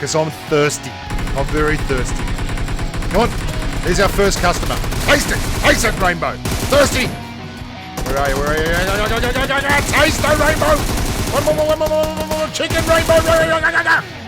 because I'm thirsty. I'm very thirsty. Come on, here's our first customer. Taste it, Rainbow. Thirsty. Where are you? Taste the Rainbow. One more. Chicken Rainbow.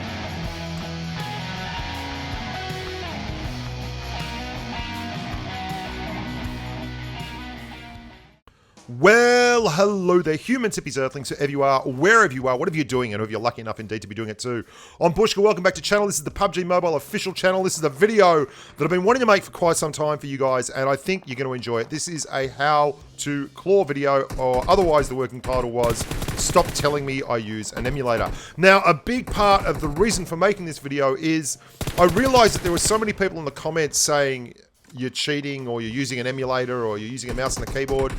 Well, hello there, humans, hippies, earthlings, whoever you are, wherever you are, whatever you're doing, and if you're lucky enough indeed to be doing it too. I'm Bushka, welcome back to the channel. This is the PUBG Mobile official channel. This is a video that I've been wanting to make for quite some time for you guys, and I think you're going to enjoy it. This is a how to claw video, or otherwise the working title was, stop telling me I use an emulator. Now, a big part of the reason for making this video is I realized that there were so many people in the comments saying you're cheating, or you're using an emulator, or you're using a mouse and a keyboard.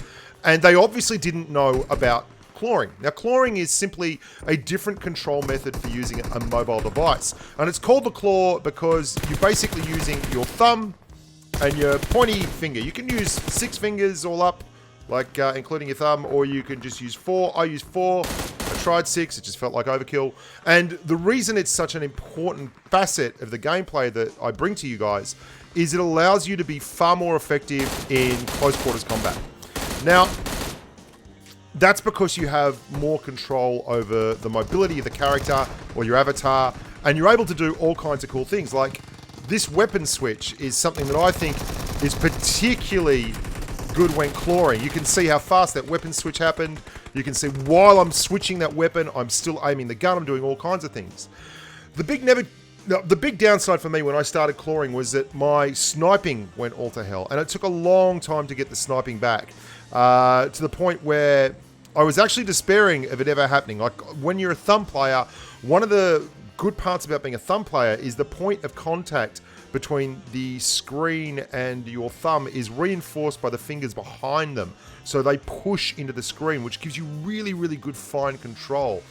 And they obviously didn't know about clawing. Now, clawing is simply a different control method for using a mobile device. And it's called the claw because you're basically using your thumb and your pointy finger. You can use 6 fingers all up, like including your thumb, or you can just use 4. I use 4. I tried 6. It just felt like overkill. And the reason it's such an important facet of the gameplay that I bring to you guys is it allows you to be far more effective in close quarters combat. Now, that's because you have more control over the mobility of the character or your avatar, and you're able to do all kinds of cool things. Like, this weapon switch is something that I think is particularly good when clawing. You can see how fast that weapon switch happened. You can see while I'm switching that weapon, I'm still aiming the gun. I'm doing all kinds of things. The big downside for me when I started clawing was that my sniping went all to hell, and it took a long time to get the sniping back. To the point where I was actually despairing of it ever happening. Like, when you're a thumb player, one of the good parts about being a thumb player is the point of contact between the screen and your thumb is reinforced by the fingers behind them. So they push into the screen, which gives you really, really good fine control.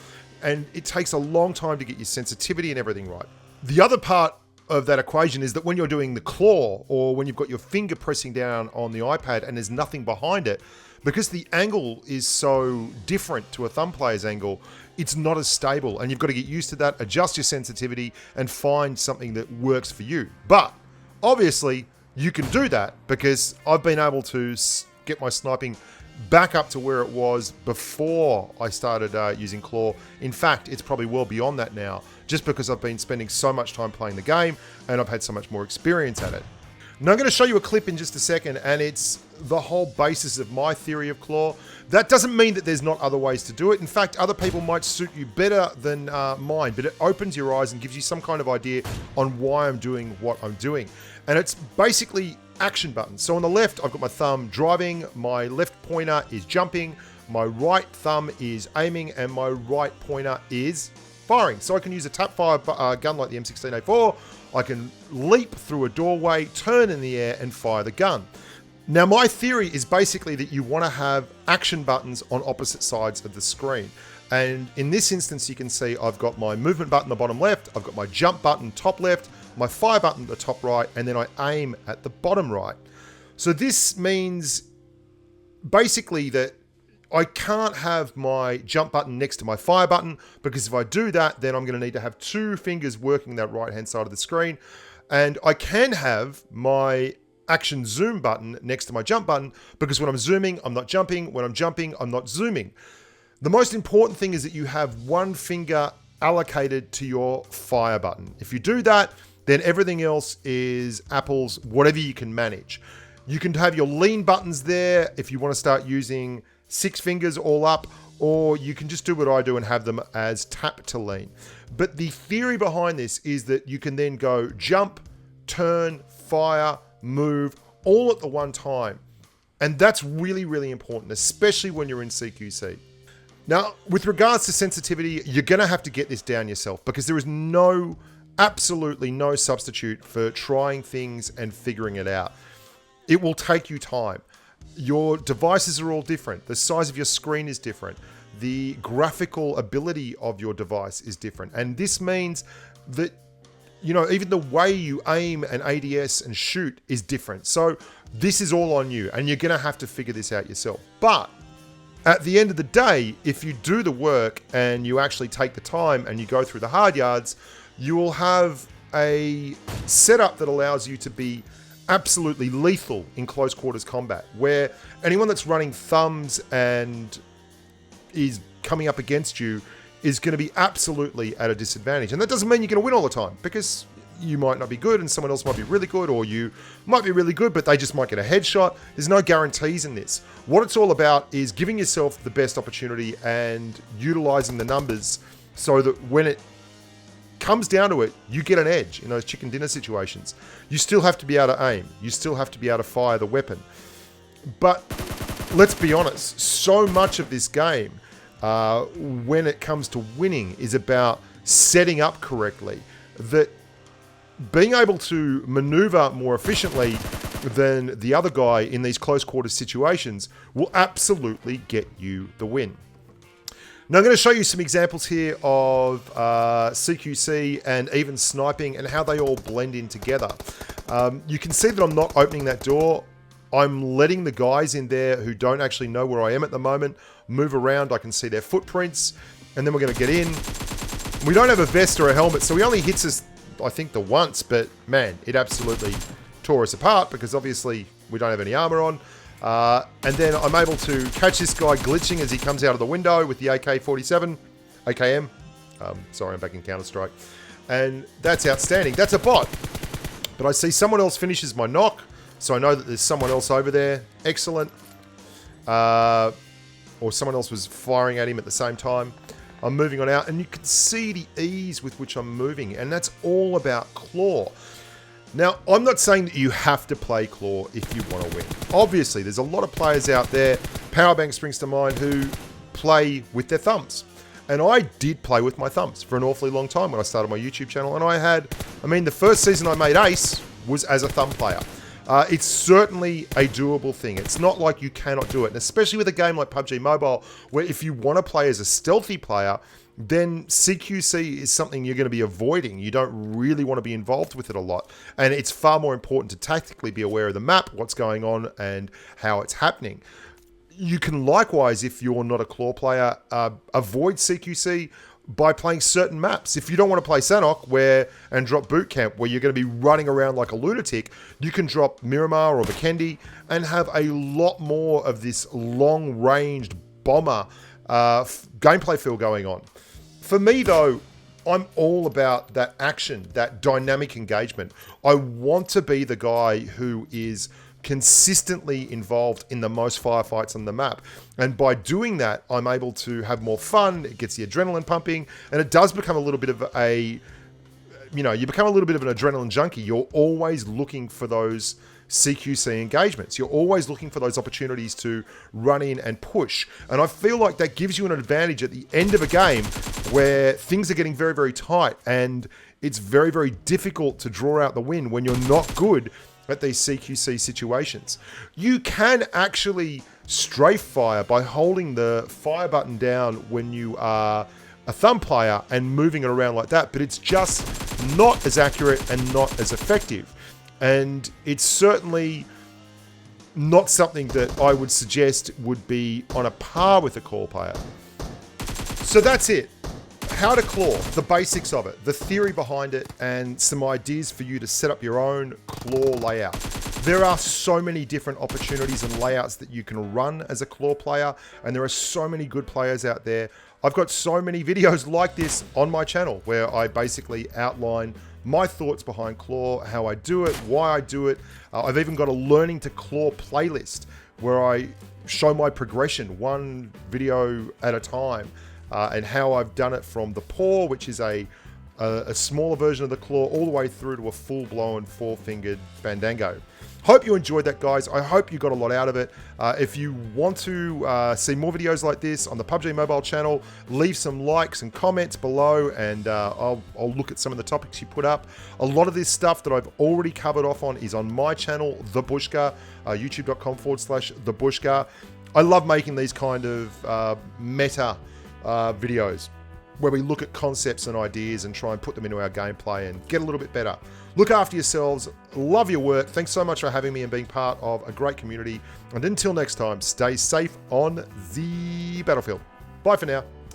And it takes a long time to get your sensitivity and everything right. The other part of that equation is that when you're doing the claw, or when you've got your finger pressing down on the iPad and there's nothing behind it, because the angle is so different to a thumb player's angle, it's not as stable, and you've got to get used to that, adjust your sensitivity, and find something that works for you. But obviously you can do that because I've been able to get my sniping back up to where it was before I started using claw. In fact, it's probably well beyond that now, just because I've been spending so much time playing the game and I've had so much more experience at it. Now, I'm going to show you a clip in just a second, and it's the whole basis of my theory of claw. That doesn't mean that there's not other ways to do it. In fact, other people might suit you better than mine, but it opens your eyes and gives you some kind of idea on why I'm doing what I'm doing. And it's basically action buttons. So on the left, I've got my thumb driving, my left pointer is jumping, my right thumb is aiming, and my right pointer is firing. So I can use a tap fire gun like the M16A4. I can leap through a doorway, turn in the air, and fire the gun. Now, my theory is basically that you want to have action buttons on opposite sides of the screen. And in this instance, you can see I've got my movement button the bottom left, I've got my jump button top left, my fire button the top right, and then I aim at the bottom right. So this means basically that I can't have my jump button next to my fire button, because if I do that, then I'm going to need to have 2 fingers working that right-hand side of the screen. And I can have my action zoom button next to my jump button, because when I'm zooming, I'm not jumping. When I'm jumping, I'm not zooming. The most important thing is that you have 1 finger allocated to your fire button. If you do that, then everything else is apples, whatever you can manage. You can have your lean buttons there if you want to start using 6 fingers all up, or you can just do what I do and have them as tap to lean. But the theory behind this is that you can then go jump, turn, fire, move, all at the one time. And that's really, really important, especially when you're in CQC. Now, with regards to sensitivity, you're going to have to get this down yourself, because there is absolutely no substitute for trying things and figuring it out. It will take you time. Your devices are all different. The size of your screen is different. The graphical ability of your device is different. And this means that, even the way you aim and ADS and shoot is different. So this is all on you, and you're going to have to figure this out yourself. But at the end of the day, if you do the work and you actually take the time and you go through the hard yards, you will have a setup that allows you to be absolutely lethal in close quarters combat, where anyone that's running thumbs and is coming up against you is going to be absolutely at a disadvantage. And that doesn't mean you're going to win all the time, because you might not be good and someone else might be really good, or you might be really good but they just might get a headshot. There's no guarantees in this. What it's all about is giving yourself the best opportunity and utilizing the numbers so that when it comes down to it, you get an edge in those chicken dinner situations. You still have to be able to aim. You still have to be able to fire the weapon. But let's be honest, so much of this game, when it comes to winning, is about setting up correctly, that being able to maneuver more efficiently than the other guy in these close quarters situations will absolutely get you the win. Now, I'm going to show you some examples here of CQC and even sniping and how they all blend in together. You can see that I'm not opening that door. I'm letting the guys in there who don't actually know where I am at the moment move around. I can see their footprints, and then we're going to get in. We don't have a vest or a helmet, so he only hits us, I think, the once, but man, it absolutely tore us apart because obviously we don't have any armor on. And then I'm able to catch this guy glitching as he comes out of the window with the AK-47, AKM. Sorry, I'm back in Counter-Strike. And that's outstanding. That's a bot. But I see someone else finishes my knock, so I know that there's someone else over there. Excellent. Or someone else was firing at him at the same time. I'm moving on out, and you can see the ease with which I'm moving, and that's all about Claw. Now, I'm not saying that you have to play Claw if you want to win. Obviously, there's a lot of players out there, Powerbank springs to mind, who play with their thumbs. And I did play with my thumbs for an awfully long time when I started my YouTube channel, and the first season I made Ace was as a thumb player. It's certainly a doable thing. It's not like you cannot do it. And especially with a game like PUBG Mobile, where if you want to play as a stealthy player, then CQC is something you're going to be avoiding. You don't really want to be involved with it a lot. And it's far more important to tactically be aware of the map, what's going on, and how it's happening. You can likewise, if you're not a Claw player, avoid CQC by playing certain maps. If you don't want to play Sanhok and drop Boot Camp, where you're going to be running around like a lunatic, you can drop Miramar or Vikendi and have a lot more of this long-ranged bomber gameplay feel going on. For me, though, I'm all about that action, that dynamic engagement. I want to be the guy who is consistently involved in the most firefights on the map. And by doing that, I'm able to have more fun. It gets the adrenaline pumping, and it does become a little bit of you become a little bit of an adrenaline junkie. You're always looking for those CQC engagements. You're always looking for those opportunities to run in and push. And I feel like that gives you an advantage at the end of a game where things are getting very, very tight, and it's very, very difficult to draw out the win when you're not good at these CQC situations. You can actually strafe fire by holding the fire button down when you are a thumb player and moving it around like that, but it's just not as accurate and not as effective. And it's certainly not something that I would suggest would be on a par with a Claw player. So that's it. How to Claw, the basics of it, the theory behind it, and some ideas for you to set up your own Claw layout. There are so many different opportunities and layouts that you can run as a Claw player, and there are so many good players out there. I've got so many videos like this on my channel where I basically outline my thoughts behind Claw, how I do it, why I do it. I've even got a Learning to Claw playlist where I show my progression, one video at a time. And how I've done it from the paw, which is a smaller version of the Claw, all the way through to a full-blown four-fingered Fandango. Hope you enjoyed that, guys. I hope you got a lot out of it. If you want to see more videos like this on the PUBG Mobile channel, leave some likes and comments below, and I'll look at some of the topics you put up. A lot of this stuff that I've already covered off on is on my channel, The Bushka, youtube.com/TheBushka. I love making these kind of meta videos where we look at concepts and ideas and try and put them into our gameplay and get a little bit better. Look after yourselves. Love your work. Thanks so much for having me and being part of a great community. And until next time, stay safe on the battlefield. Bye for now.